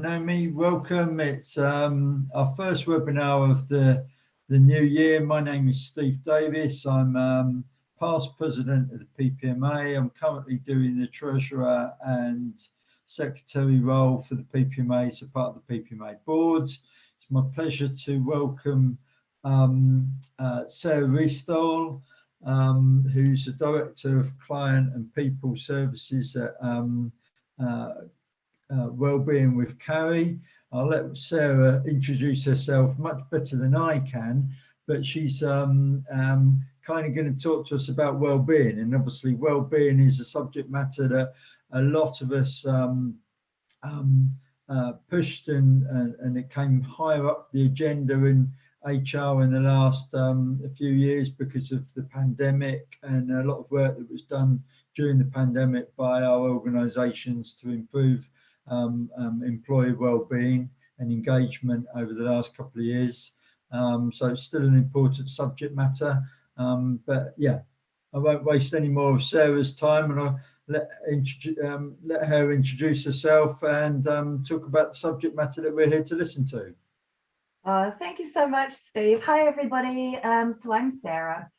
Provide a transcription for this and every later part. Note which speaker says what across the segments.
Speaker 1: Naomi, welcome. It's our first webinar of the new year. My name is Steve Davis. I'm past president of the PPMA. I'm currently doing the treasurer and secretary role for the PPMA, so part of the PPMA board. It's my pleasure to welcome Sarah Restall, who's the director of client and people services at Wellbeing with Cari. I'll let Sarah introduce herself much better than I can, but she's kind of going to talk to us about well-being, and obviously well-being is a subject matter that a lot of us pushed and it came higher up the agenda in HR in the last few years because of the pandemic and a lot of work that was done during the pandemic by our organisations to improve employee well-being and engagement over the last couple of years. So it's still an important subject matter, but yeah, I won't waste any more of Sarah's time, and I'll let her introduce herself and talk about the subject matter that we're here to listen to.
Speaker 2: Thank you so much, Steve. Hi, everybody. So I'm Sarah.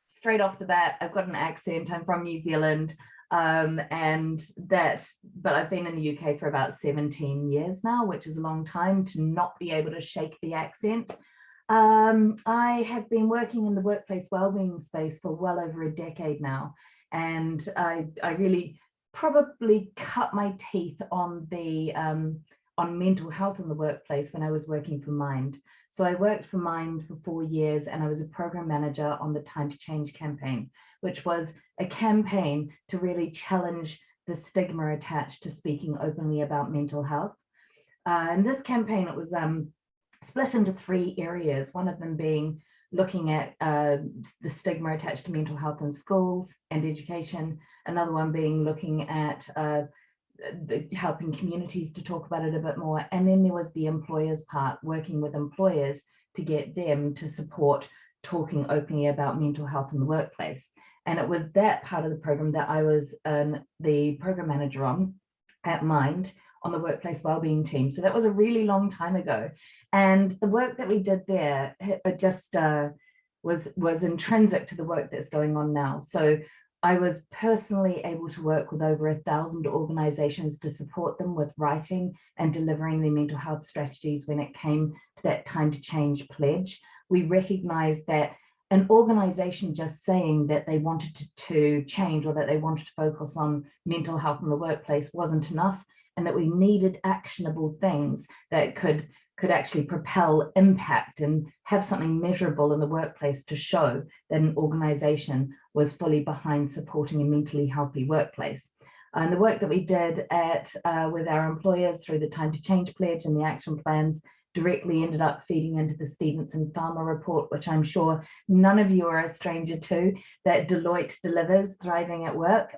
Speaker 2: Straight off the bat, I've got an accent. I'm from New Zealand. But I've been in the UK for about 17 years now, which is a long time to not be able to shake the accent. I have been working in the workplace wellbeing space for well over a decade now, and I really probably cut my teeth on the on mental health in the workplace when I was working for Mind. So I worked for Mind for 4 years, and I was a program manager on the Time to Change campaign, which was a campaign to really challenge the stigma attached to speaking openly about mental health. And this campaign, it was split into 3 areas, one of them being looking at the stigma attached to mental health in schools and education, another one being looking at helping communities to talk about it a bit more. And then there was the employers part, working with employers to get them to support talking openly about mental health in the workplace. And it was that part of the program that I was the program manager on at Mind, on the workplace wellbeing team. So that was a really long time ago. And the work that we did there, it just was intrinsic to the work that's going on now. So I was personally able to work with over 1,000 organizations to support them with writing and delivering their mental health strategies when it came to that Time to Change pledge. We recognized that an organization just saying that they wanted to change or that they wanted to focus on mental health in the workplace wasn't enough, and that we needed actionable things that could actually propel impact and have something measurable in the workplace to show that an organization was fully behind supporting a mentally healthy workplace. And the work that we did with our employers through the Time to Change pledge and the action plans directly ended up feeding into the Stevenson Pharma report, which I'm sure none of you are a stranger to, that Deloitte delivers, Thriving at Work.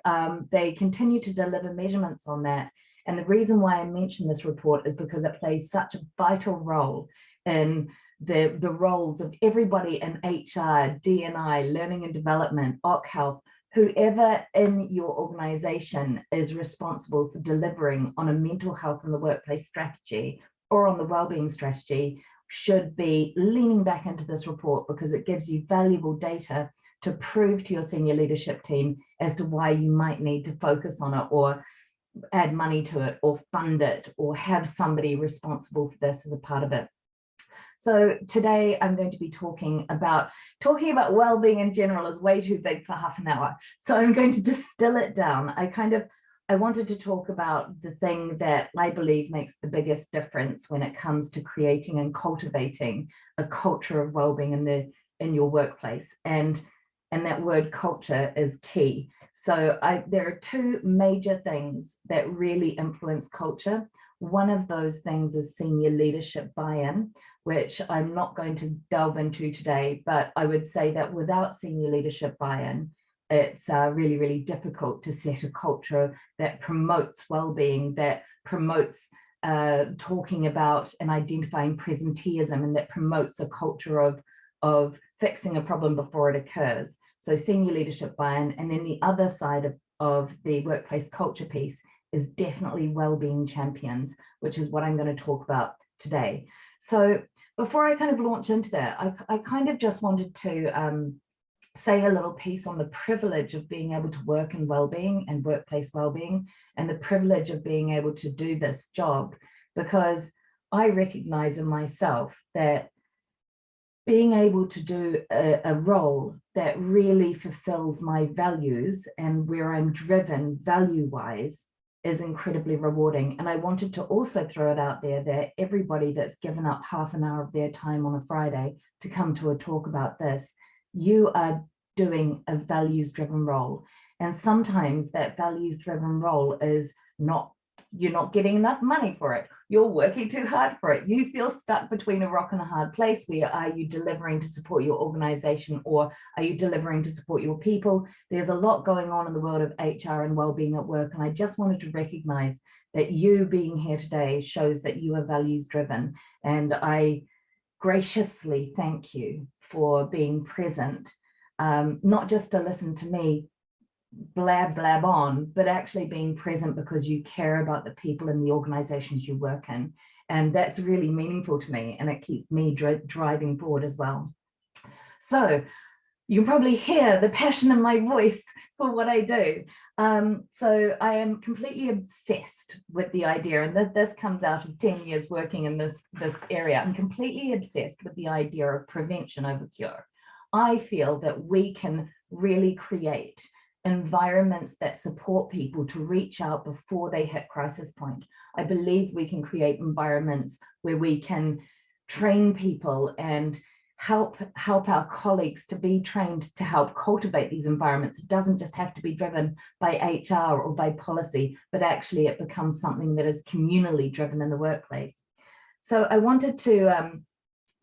Speaker 2: They continue to deliver measurements on that. And the reason why I mention this report is because it plays such a vital role in the roles of everybody in HR, D&I, learning and development, OC health, whoever in your organization is responsible for delivering on a mental health in the workplace strategy or on the wellbeing strategy should be leaning back into this report, because it gives you valuable data to prove to your senior leadership team as to why you might need to focus on it or add money to it or fund it or have somebody responsible for this as a part of it. So today I'm going to be talking about well-being in general is way too big for half an hour. So I'm going to distill it down. I wanted to talk about the thing that I believe makes the biggest difference when it comes to creating and cultivating a culture of well-being in your workplace. And that word culture is key. So there are 2 major things that really influence culture. One of those things is senior leadership buy-in, which I'm not going to delve into today, but I would say that without senior leadership buy-in, it's really, really difficult to set a culture that promotes well-being, that promotes talking about and identifying presenteeism, and that promotes a culture of fixing a problem before it occurs. So senior leadership buy-in. And then the other side of the workplace culture piece is definitely Wellbeing Champions, which is what I'm going to talk about today. So before I kind of launch into that, I kind of just wanted to say a little piece on the privilege of being able to work in wellbeing and workplace wellbeing, and the privilege of being able to do this job, because I recognize in myself that being able to do a role that really fulfills my values and where I'm driven value-wise is incredibly rewarding. And I wanted to also throw it out there that everybody that's given up half an hour of their time on a Friday to come to a talk about this, you are doing a values-driven role. And sometimes that values-driven role is not, you're not getting enough money for it. You're working too hard for it. You feel stuck between a rock and a hard place. Where are you delivering to support your organization, or are you delivering to support your people? There's a lot going on in the world of HR and wellbeing at work. And I just wanted to recognize that you being here today shows that you are values driven. And I graciously thank you for being present, not just to listen to me blab on, but actually being present because you care about the people in the organizations you work in. And that's really meaningful to me, and it keeps me driving forward as well. So you can probably hear the passion in my voice for what I do. So I am completely obsessed with the idea, and that this comes out of 10 years working in this area. I'm completely obsessed with the idea of prevention over cure. I feel that we can really create environments that support people to reach out before they hit crisis point. I believe we can create environments where we can train people and help our colleagues to be trained to help cultivate these environments. It doesn't just have to be driven by HR or by policy, but actually it becomes something that is communally driven in the workplace. So I wanted to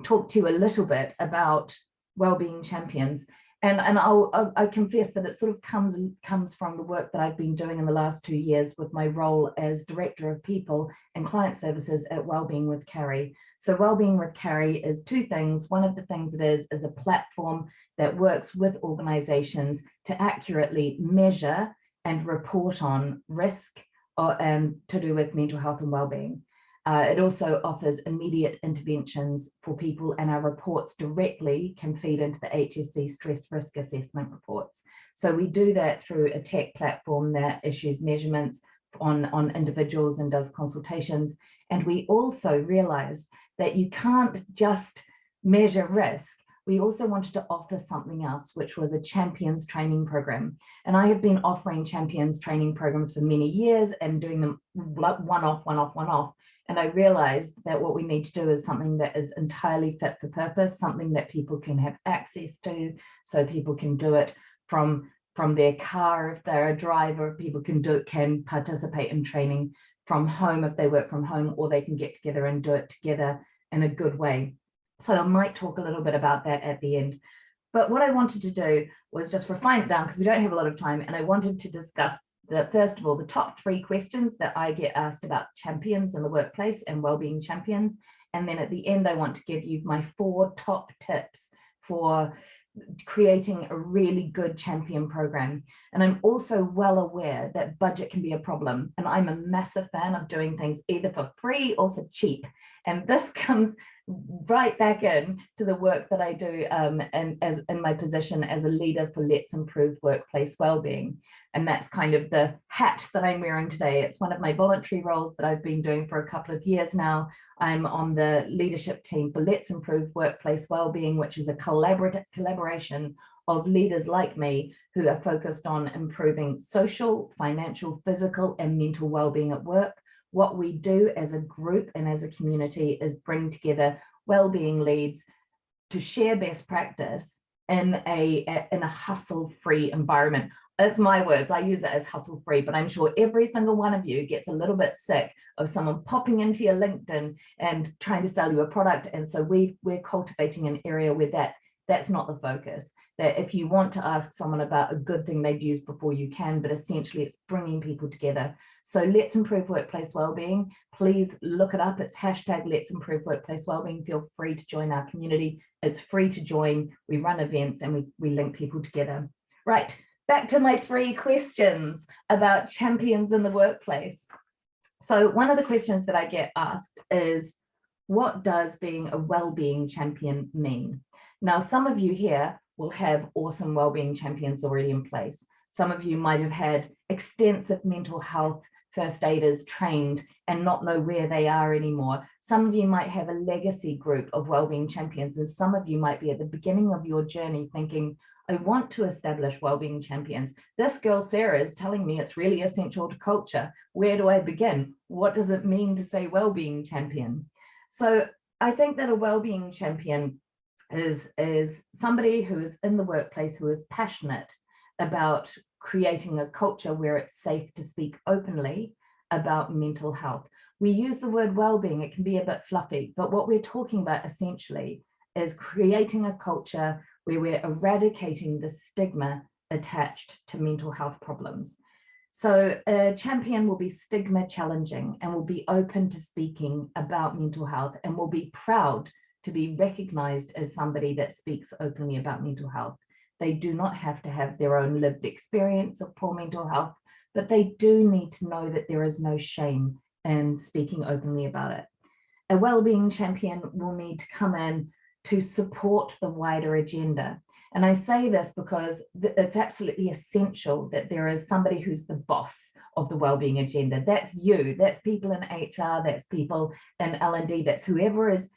Speaker 2: talk to you a little bit about Wellbeing Champions. And I confess that it sort of comes from the work that I've been doing in the last 2 years with my role as Director of People and Client Services at Wellbeing with Cari. So Wellbeing with Cari is two things. One of the things it is a platform that works with organizations to accurately measure and report on risk and to do with mental health and wellbeing. It also offers immediate interventions for people, and our reports directly can feed into the HSC stress risk assessment reports. So we do that through a tech platform that issues measurements on individuals and does consultations. And we also realized that you can't just measure risk. We also wanted to offer something else, which was a champions training program. And I have been offering champions training programs for many years and doing them one-off. And I realized that what we need to do is something that is entirely fit for purpose, something that people can have access to, so people can do it from their car if they're a driver. People can participate in training from home if they work from home, or they can get together and do it together in a good way. So I might talk a little bit about that at the end. But what I wanted to do was just refine it down, because we don't have a lot of time, and I wanted to discuss first of all, the top 3 questions that I get asked about champions in the workplace and wellbeing champions. And then at the end, I want to give you my 4 top tips for creating a really good champion program. And I'm also well aware that budget can be a problem. And I'm a massive fan of doing things either for free or for cheap. And this comes right back in to the work that I do in my position as a leader for Let's Improve Workplace Wellbeing. And that's kind of the hat that I'm wearing today. It's one of my voluntary roles that I've been doing for a couple of years now. I'm on the leadership team for Let's Improve Workplace Wellbeing, which is a collaboration of leaders like me who are focused on improving social, financial, physical, and mental wellbeing at work. What we do as a group and as a community is bring together wellbeing leads to share best practice in a hustle-free environment. That's my words, I use it as hustle-free, but I'm sure every single one of you gets a little bit sick of someone popping into your LinkedIn and trying to sell you a product. And so we're cultivating an area where that's not the focus. That if you want to ask someone about a good thing they've used before, you can, but essentially it's bringing people together. So Let's Improve Workplace Wellbeing. Please look it up. It's hashtag Let's Improve Workplace Wellbeing. Feel free to join our community. It's free to join. We run events and we link people together. Right, back to my 3 questions about champions in the workplace. So one of the questions that I get asked is, what does being a wellbeing champion mean? Now, some of you here will have awesome wellbeing champions already in place. Some of you might have had extensive mental health first aiders trained and not know where they are anymore. Some of you might have a legacy group of wellbeing champions, and some of you might be at the beginning of your journey thinking, I want to establish wellbeing champions. This girl, Sarah, is telling me it's really essential to culture. Where do I begin? What does it mean to say wellbeing champion? So I think that a wellbeing champion is somebody who is in the workplace, who is passionate about creating a culture where it's safe to speak openly about mental health. We use the word well-being, it can be a bit fluffy, but what we're talking about essentially is creating a culture where we're eradicating the stigma attached to mental health problems. So a champion will be stigma challenging and will be open to speaking about mental health and will be proud to be recognized as somebody that speaks openly about mental health. They do not have to have their own lived experience of poor mental health, but they do need to know that there is no shame in speaking openly about it. A wellbeing champion will need to come in to support the wider agenda. And I say this because it's absolutely essential that there is somebody who's the boss of the wellbeing agenda. That's you, that's people in HR, that's people in L&D, that's whoever is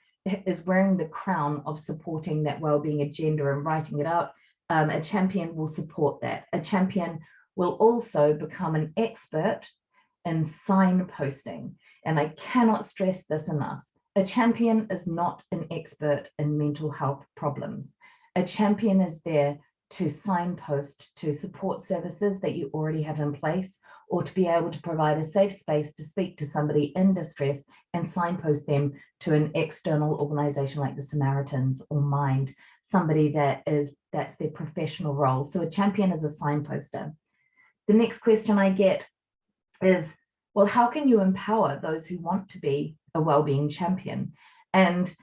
Speaker 2: wearing the crown of supporting that wellbeing agenda and writing it out. A champion will support that. A champion will also become an expert in signposting. And I cannot stress this enough. A champion is not an expert in mental health problems. A champion is there to signpost, to support services that you already have in place, or to be able to provide a safe space to speak to somebody in distress and signpost them to an external organization like the Samaritans or Mind, somebody that's their professional role. So a champion is a signposter. The next question I get is, well, how can you empower those who want to be a wellbeing champion? And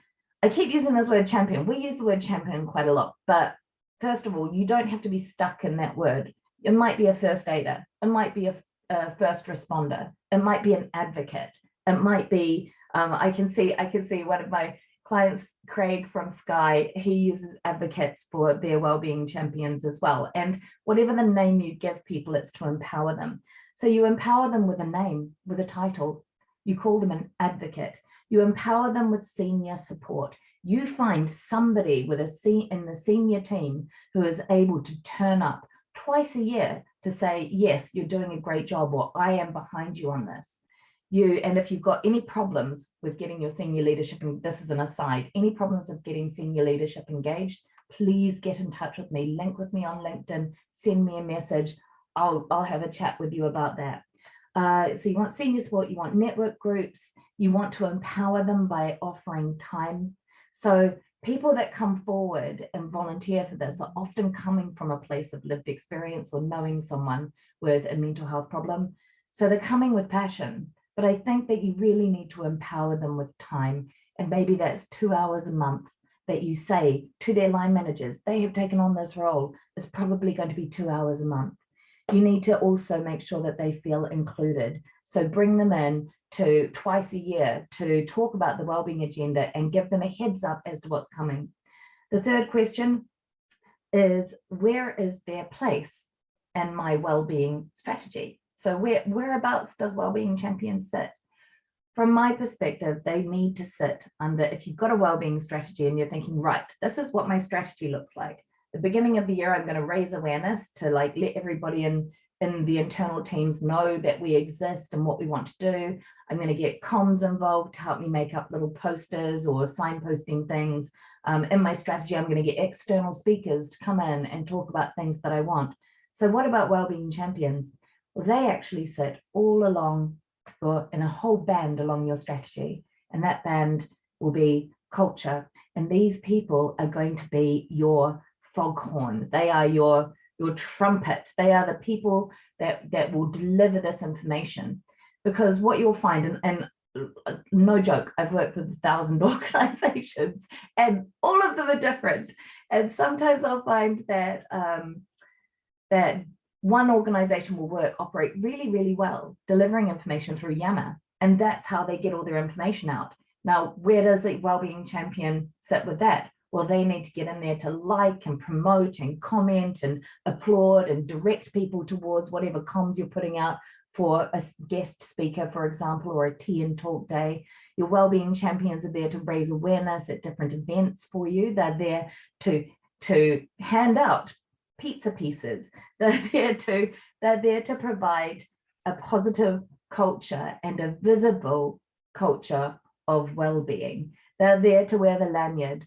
Speaker 2: I keep using this word champion. We use the word champion quite a lot, but first of all, you don't have to be stuck in that word. It might be a first aider. It might be a first responder. It might be an advocate. It might be, I can see one of my clients, Craig from Sky, he uses advocates for their wellbeing champions as well. And whatever the name you give people, it's to empower them. So you empower them with a name, with a title. You call them an advocate. You empower them with senior support. You find somebody in the senior team who is able to turn up twice a year to say, yes, you're doing a great job, or I am behind you on this. And if you've got any problems with getting your senior leadership, and this is an aside, any problems of getting senior leadership engaged, please get in touch with me, link with me on LinkedIn, send me a message. I'll have a chat with you about that. So you want senior support, you want network groups, you want to empower them by offering time. So people that come forward and volunteer for this are often coming from a place of lived experience or knowing someone with a mental health problem. So they're coming with passion, but I think that you really need to empower them with time. And maybe that's 2 hours a month that you say to their line managers, they have taken on this role. It's probably going to be 2 hours a month. You need to also make sure that they feel included. So bring them in to twice a year to talk about the wellbeing agenda and give them a heads up as to what's coming. The third question is, where is their place in my wellbeing strategy? So whereabouts does wellbeing champions sit? From my perspective, they need to sit under, if you've got a wellbeing strategy and you're thinking, right, this is what my strategy looks like. The beginning of the year, I'm going to raise awareness to let everybody in the internal teams know that we exist and what we want to do. I'm going to get comms involved to help me make up little posters or signposting things. In my strategy, I'm going to get external speakers to come in and talk about things that I want. So what about wellbeing champions? Well, they actually sit all along or in a whole band along your strategy. And that band will be culture. And these people are going to be your foghorn. They are your trumpet. They are the people that will deliver this information. Because what you'll find, and no joke, I've worked with 1,000 organizations and all of them are different. And sometimes I'll find that that one organization will operate really, really well, delivering information through Yammer. And that's how they get all their information out. Now, where does a Wellbeing champion sit with that? Well, they need to get in there to like and promote and comment and applaud and direct people towards whatever comms you're putting out for a guest speaker, for example, or a tea and talk day. Your Wellbeing champions are there to raise awareness at different events for you. They're there to hand out pizza pieces. They're there to provide a positive culture and a visible culture of well-being. They're there to wear the lanyard.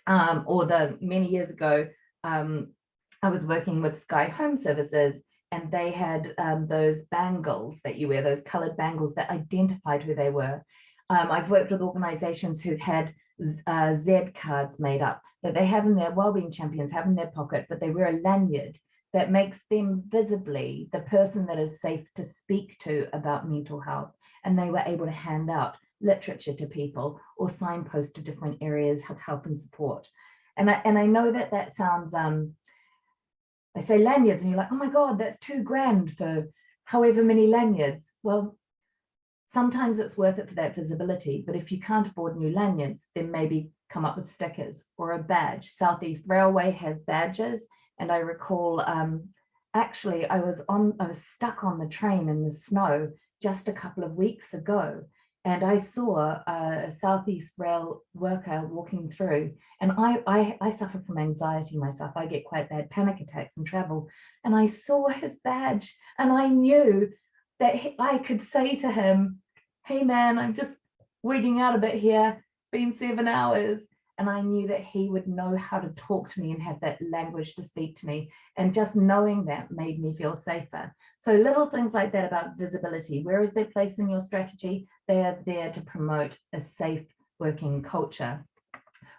Speaker 2: Many years ago, I was working with Sky Home Services, and they had those bangles that you wear, those colored bangles that identified who they were. I've worked with organizations who've had Z cards made up that they have in their Wellbeing champions, have in their pocket, but they wear a lanyard that makes them visibly the person that is safe to speak to about mental health. And they were able to hand out literature to people or signpost to different areas of help and support. And I know that sounds, I say lanyards and you're like, oh my God, that's $2,000 for however many lanyards. Well, sometimes it's worth it for that visibility, but if you can't afford new lanyards, then maybe come up with stickers or a badge. Southeast Railway has badges. And I recall, actually, I was stuck on the train in the snow just a couple of weeks ago. And I saw a Southeast Rail worker walking through, and I suffer from anxiety myself. I get quite bad panic attacks in travel. And I saw his badge and I knew that I could say to him, hey man, I'm just wigging out a bit here. It's been 7 hours. And I knew that he would know how to talk to me and have that language to speak to me. And just knowing that made me feel safer. So little things like that about visibility. Where is their place in your strategy? They are there to promote a safe working culture.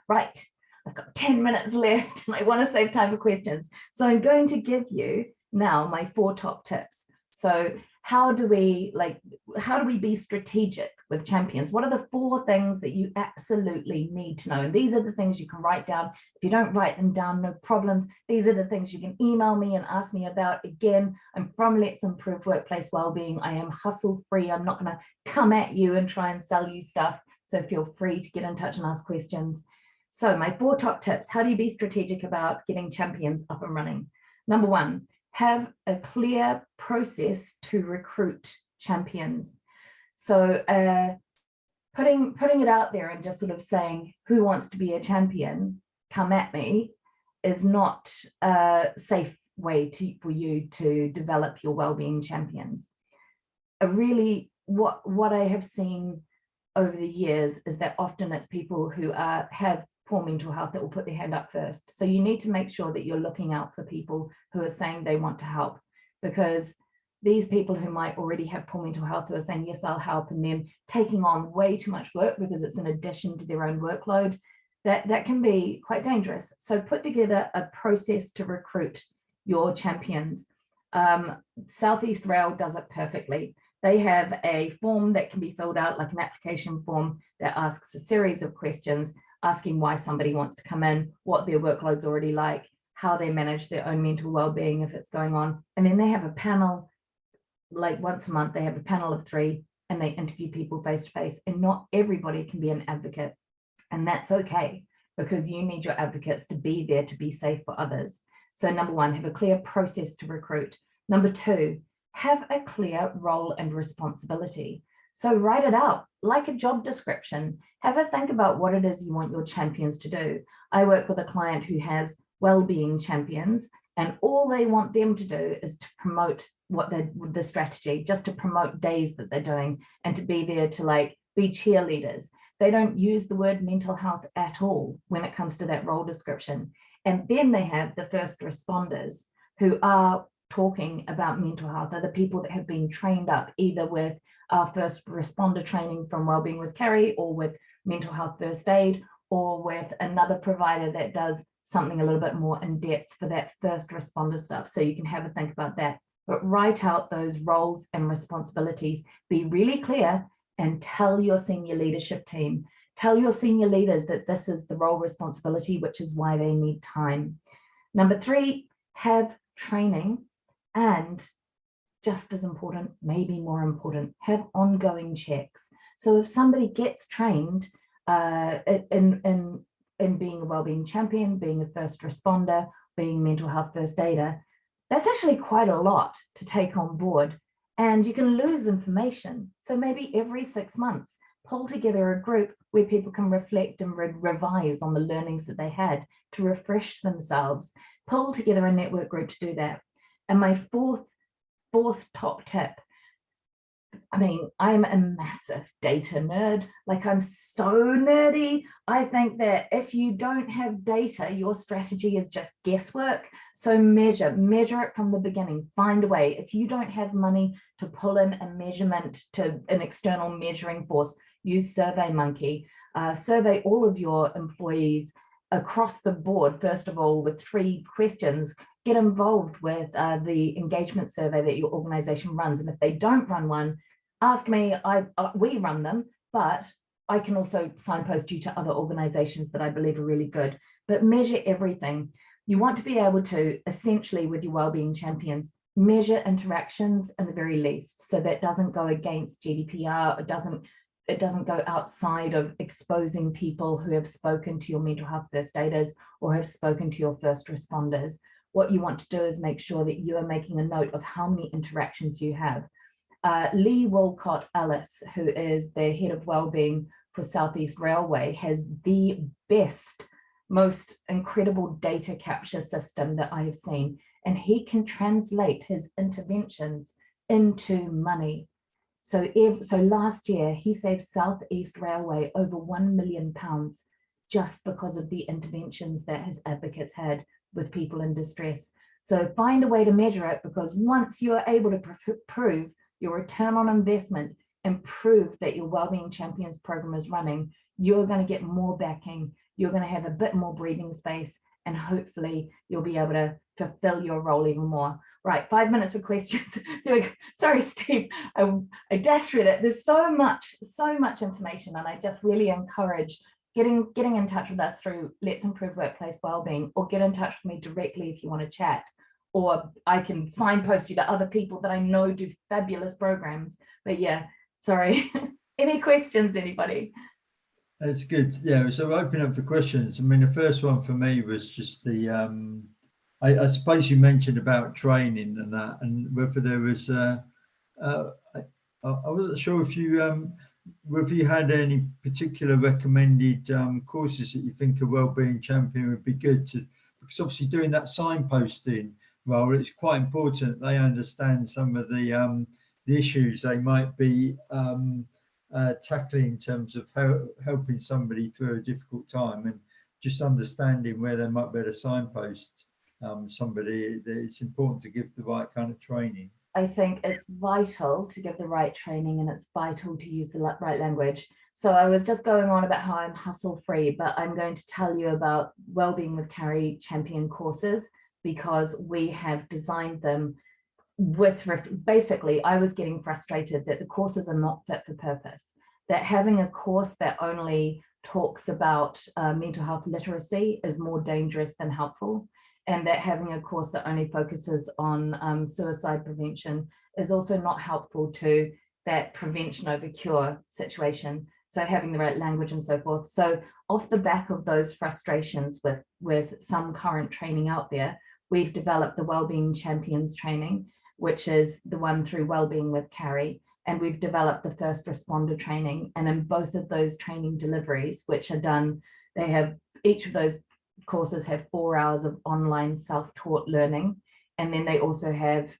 Speaker 2: Right, I've got 10 minutes left and I want to save time for questions. So I'm going to give you now my 4 top tips. So how do we be strategic with champions? What are the 4 things that you absolutely need to know? And these are the things you can write down. If you don't write them down, no problems. These are the things you can email me and ask me about. Again, I'm from Let's Improve Workplace Wellbeing. I am hustle free. I'm not going to come at you and try and sell you stuff. So feel free to get in touch and ask questions. So my 4 top tips. How do you be strategic about getting champions up and running? Number 1, have a clear process to recruit champions. So putting it out there and just sort of saying, who wants to be a champion, come at me, is not a safe way for you to develop your wellbeing champions. What I have seen over the years is that often it's people who have poor mental health that will put their hand up first. So you need to make sure that you're looking out for people who are saying they want to help, because these people who might already have poor mental health who are saying, yes, I'll help, and then taking on way too much work because it's in addition to their own workload, that can be quite dangerous. So put together a process to recruit your champions. Southeast Rail does it perfectly. They have a form that can be filled out, like an application form, that asks a series of questions, asking why somebody wants to come in, what their workload's already like, how they manage their own mental well-being if it's going on. And then they have a panel, like once a month, they have a panel of 3 and they interview people face to face. And not everybody can be an advocate. And that's okay, because you need your advocates to be there to be safe for others. So number 1, have a clear process to recruit. Number 2, have a clear role and responsibility. So write it out like a job description. Have a think about what it is you want your champions to do. I work with a client who has wellbeing champions, and all they want them to do is to promote the strategy, just to promote days that they're doing and to be there to be cheerleaders. They don't use the word mental health at all when it comes to that role description. And then they have the first responders who are talking about mental health, are the people that have been trained up either with our first responder training from Wellbeing with Cari, or with mental health first aid, or with another provider that does something a little bit more in depth for that first responder stuff. So you can have a think about that, but write out those roles and responsibilities, be really clear, and tell your senior leadership team, tell your senior leaders that this is the role responsibility, which is why they need time. Number 3, have training, and just as important, maybe more important, have ongoing checks. So if somebody gets trained in being a wellbeing champion, being a first responder, being mental health first aider, that's actually quite a lot to take on board, and you can lose information. So maybe every 6 months, pull together a group where people can reflect and revise on the learnings that they had to refresh themselves. Pull together a network group to do that. And my fourth top tip, I mean, I'm a massive data nerd. Like, I'm so nerdy. I think that if you don't have data, your strategy is just guesswork. So measure it from the beginning. Find a way. If you don't have money to pull in a measurement to an external measuring force, use SurveyMonkey. Survey all of your employees across the board, first of all, with 3 questions. Get involved with the engagement survey that your organization runs. And if they don't run one, ask me. We run them, but I can also signpost you to other organizations that I believe are really good. But measure everything. You want to be able to, essentially, with your wellbeing champions, measure interactions in the very least, so that doesn't go against GDPR. It doesn't go outside of exposing people who have spoken to your mental health first aiders or have spoken to your first responders. What you want to do is make sure that you are making a note of how many interactions you have. Lee Walcott Ellis, who is the head of wellbeing for Southeast Railway, has the best, most incredible data capture system that I have seen. And he can translate his interventions into money. So last year, he saved Southeast Railway over £1 million just because of the interventions that his advocates had with people in distress. So find a way to measure it, because once you are able to prove your return on investment and prove that your Wellbeing Champions program is running, you're going to get more backing, you're going to have a bit more breathing space, and hopefully you'll be able to fulfill your role even more. Right, 5 minutes for questions. Sorry, Steve, I dashed through that. There's so much information, and I just really encourage getting in touch with us through Let's Improve Workplace Wellbeing, or get in touch with me directly if you want to chat, or I can signpost you to other people that I know do fabulous programs. But yeah, sorry. Any questions, anybody?
Speaker 1: That's good. Yeah, so open up for questions. I mean, the first one for me was just the, I suppose you mentioned about training and that, and whether there was, I wasn't sure if you, whether you had any particular recommended courses that you think a wellbeing champion would be good to, because obviously doing that signposting, well, it's quite important they understand some of the issues they might be tackling in terms of helping somebody through a difficult time, and just understanding where they might be able to signpost somebody. It's important to give the right kind of training.
Speaker 2: I think it's vital to give the right training, and it's vital to use the right language. So I was just going on about how I'm hustle free, but I'm going to tell you about Wellbeing with Cari champion courses, because we have designed them with, basically, I was getting frustrated that the courses are not fit for purpose, that having a course that only talks about mental health literacy is more dangerous than helpful, and that having a course that only focuses on suicide prevention is also not helpful to that prevention over cure situation. So having the right language and so forth. So off the back of those frustrations with some current training out there, we've developed the Wellbeing Champions training, which is the one through Wellbeing with Cari, and we've developed the first responder training. And in both of those training deliveries, which are done, they have, each of those courses have 4 hours of online self-taught learning, and then they also have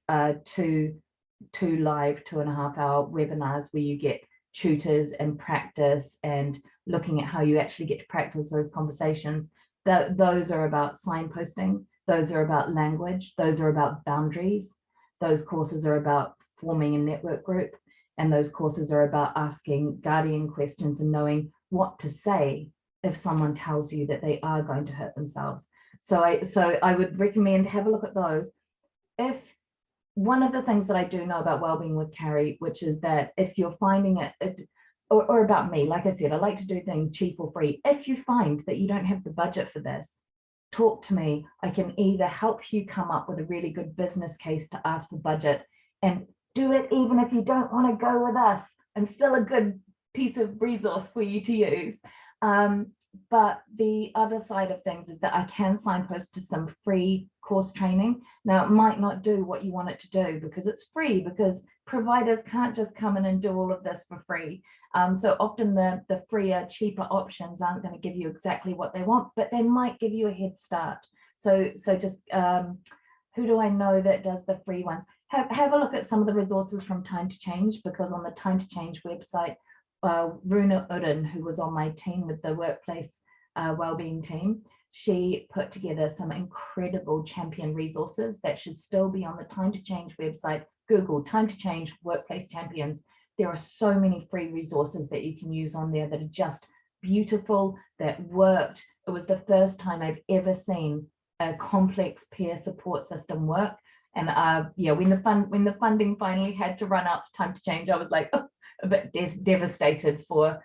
Speaker 2: two live 2.5-hour webinars where you get tutors and practice and looking at how you actually get to practice those conversations. Those are about signposting, those are about language, those are about boundaries, those courses are about forming a network group, and those courses are about asking guardian questions and knowing what to say if someone tells you that they are going to hurt themselves. So I would recommend have a look at those. If one of the things that I do know about Wellbeing with Cari, which is that if you're finding it, or about me, like I said, I like to do things cheap or free. If you find that you don't have the budget for this, talk to me. I can either help you come up with a really good business case to ask for budget, and do it even if you don't want to go with us. I'm still a good piece of resource for you to use. But the other side of things is that I can signpost to some free course training. Now, it might not do what you want it to do because it's free, because providers can't just come in and do all of this for free. So often the freer, cheaper options aren't going to give you exactly what they want, but they might give you a head start. So just who do I know that does the free ones? Have a look at some of the resources from Time to Change, because on the Time to Change website, Runa Udden, who was on my team with the workplace wellbeing team, she put together some incredible champion resources that should still be on the Time to Change website. Google Time to Change Workplace Champions. There are so many free resources that you can use on there that are just beautiful, that worked. It was the first time I've ever seen a complex peer support system work. And yeah, when the funding finally had to run out for Time to Change, I was like, oh, a bit devastated for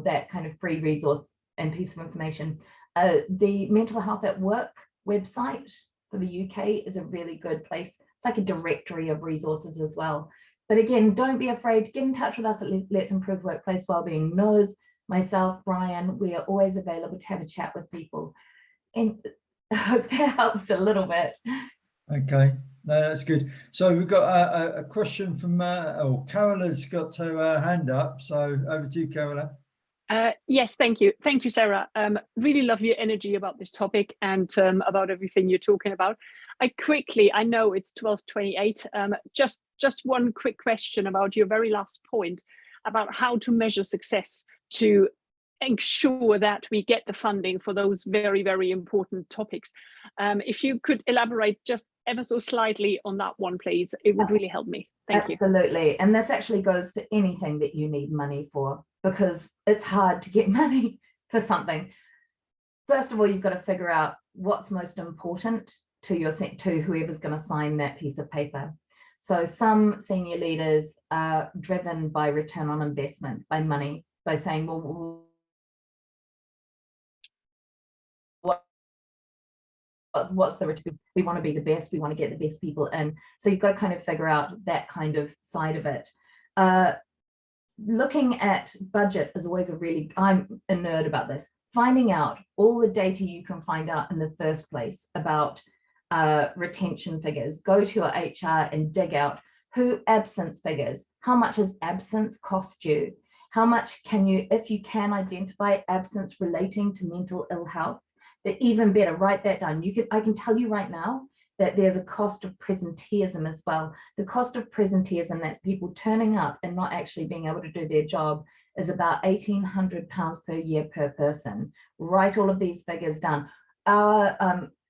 Speaker 2: that kind of free resource and piece of information. The Mental Health at Work website for the UK is a really good place. It's like a directory of resources as well. But again, don't be afraid to get in touch with us at Let's Improve Workplace Wellbeing. Knows, myself, Brian, we are always available to have a chat with people. And I hope that helps a little bit.
Speaker 1: Okay, no, that's good. So we've got a question from, Carola's got her hand up. So over to you, Carola.
Speaker 3: Yes, thank you. Thank you, Sarah. Really love your energy about this topic and about everything you're talking about. I know it's 12:28. Just one quick question about your very last point about how to measure success to ensure that we get the funding for those very, very important topics. If you could elaborate just ever so slightly on that one, please, it would really help me. Thank you.
Speaker 2: Absolutely. And this actually goes for anything that you need money for, because it's hard to get money for something. First of all, you've got to figure out what's most important to whoever's going to sign that piece of paper. So some senior leaders are driven by return on investment, by money, by saying, well, what's the return? We want to be the best, we want to get the best people in. So you've got to kind of figure out that kind of side of it. Looking at budget is always I'm a nerd about this. Finding out all the data you can find out in the first place about retention figures. Go to your HR and dig out absence figures. How much has absence cost you? How much can you, if you can identify absence relating to mental ill health, even better, write that down. I can tell you right now that there's a cost of presenteeism as well. The cost of presenteeism, that's people turning up and not actually being able to do their job, is about £1,800 per year per person. Write all of these figures down.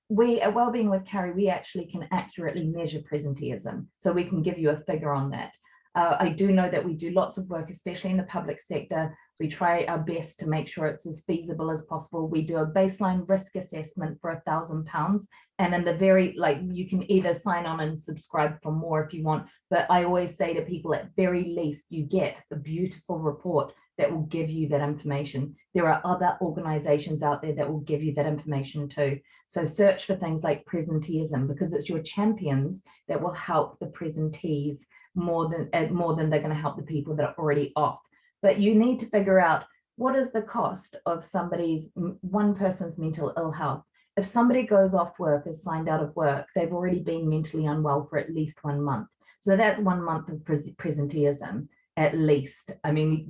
Speaker 2: We at Wellbeing with Cari, we actually can accurately measure presenteeism, so we can give you a figure on that. I do know that we do lots of work, especially in the public sector. We try our best to make sure it's as feasible as possible. We do a baseline risk assessment for £1,000, and in the you can either sign on and subscribe for more if you want, but I always say to people, at very least, you get a beautiful report that will give you that information. There are other organizations out there that will give you that information too. So search for things like presenteeism, because it's your champions that will help the presentees more than they're going to help the people that are already off. But you need to figure out, what is the cost of one person's mental ill health? If somebody goes off work, is signed out of work, they've already been mentally unwell for at least 1 month. So that's 1 month of presenteeism, at least. I mean,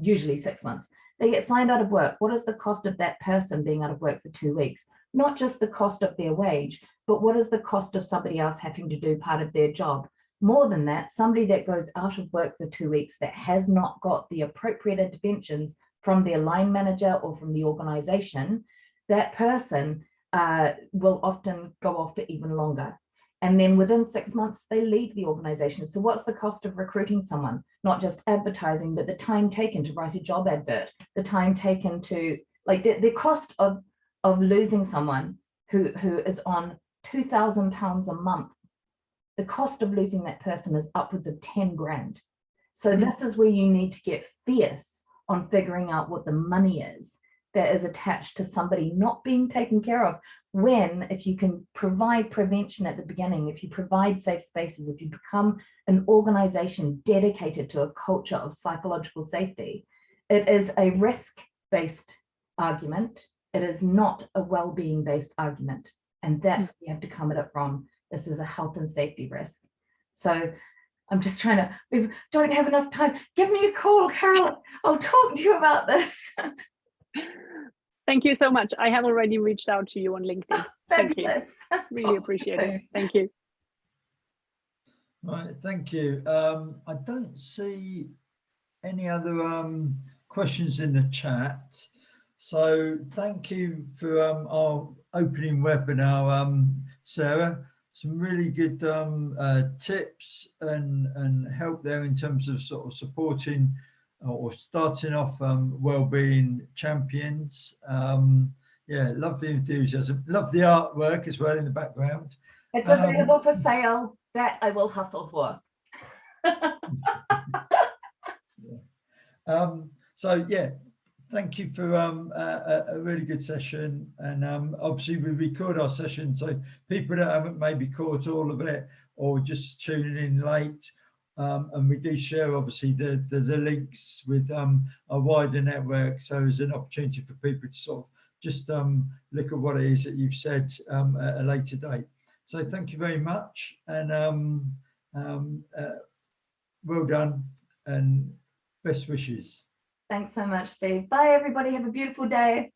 Speaker 2: usually 6 months. They get signed out of work. What is the cost of that person being out of work for 2 weeks? Not just the cost of their wage, but what is the cost of somebody else having to do part of their job? More than that, somebody that goes out of work for 2 weeks that has not got the appropriate interventions from their line manager or from the organization, that person will often go off for even longer. And then within 6 months, they leave the organization. So what's the cost of recruiting someone? Not just advertising, but the time taken to write a job advert, the time taken to, the cost of losing someone who is on £2,000 a month. The cost of losing that person is upwards of 10 grand. So this is where you need to get fierce on figuring out what the money is. that is attached to somebody not being taken care of, when if you can provide prevention at the beginning, if you provide safe spaces, if you become an organization dedicated to a culture of psychological safety, it is a risk-based argument. It is not a well-being based argument. And that's where you have to come at it from. This is a health and safety risk. So I'm just trying to, we don't have enough time. Give me a call, Carol. I'll talk to you about this.
Speaker 3: Thank you so much. I have already reached out to you on LinkedIn. Thank you. Really appreciate it. Thank you.
Speaker 1: Right, thank you. I don't see any other questions in the chat. So thank you for our opening webinar, Sarah. Some really good tips and help there in terms of sort of supporting or starting off wellbeing champions. Yeah, love the enthusiasm, love the artwork as well in the background.
Speaker 2: It's available for sale. That I will hustle for.
Speaker 1: So yeah, thank you for a really good session. And obviously we record our session, so people that haven't maybe caught all of it or just tuning in late, and we do share obviously the links with a wider network, so there's an opportunity for people to sort of just look at what it is that you've said at a later date. So thank you very much, and well done and best wishes.
Speaker 2: Thanks so much, Steve. Bye, everybody. Have a beautiful day.